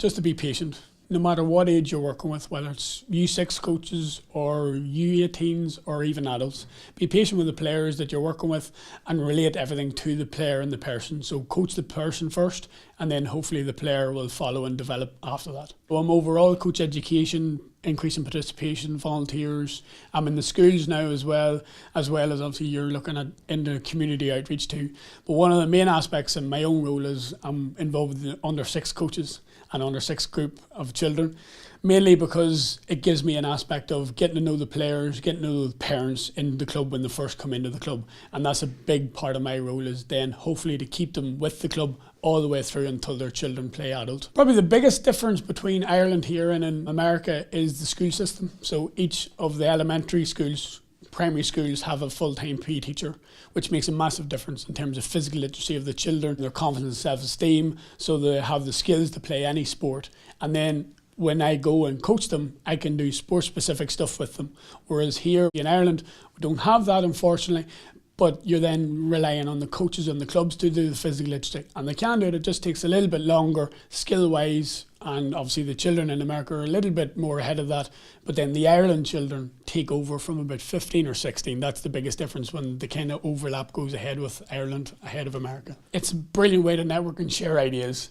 just to be patient. No matter what age you're working with, whether it's U6 coaches or U18s or even adults, be patient with the players that you're working with and relate everything to the player and the person. So coach the person first, and then hopefully the player will follow and develop after that. So I'm overall coach education, increasing participation, volunteers. I'm in the schools now as well as obviously you're looking at in the community outreach too. But one of the main aspects in my own role is I'm involved with the under-6 coaches and under-6 group of children, mainly because it gives me an aspect of getting to know the players, getting to know the parents in the club when they first come into the club. And that's a big part of my role, is then hopefully to keep them with the club all the way through until their children play adult. Probably the biggest difference between Ireland here and in America is the school system. So each of the elementary schools, primary schools have a full-time PE teacher, which makes a massive difference in terms of physical literacy of the children, their confidence and self-esteem, so they have the skills to play any sport. And then when I go and coach them, I can do sport-specific stuff with them. Whereas here in Ireland, we don't have that, unfortunately, but you're then relying on the coaches and the clubs to do the physical literacy. And they can do it, it just takes a little bit longer skill-wise, and obviously the children in America are a little bit more ahead of that. But then the Ireland children take over from about 15 or 16. That's the biggest difference, when the kind of overlap goes ahead with Ireland ahead of America. It's a brilliant way to network and share ideas.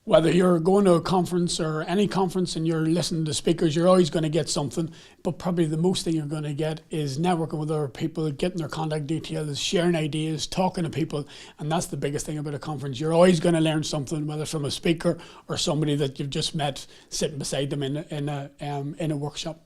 Whether you're going to a conference or any conference and you're listening to speakers, you're always going to get something. But probably the most thing you're going to get is networking with other people, getting their contact details, sharing ideas, talking to people. And that's the biggest thing about a conference. You're always going to learn something, whether from a speaker or somebody that you've just met sitting beside them in a workshop.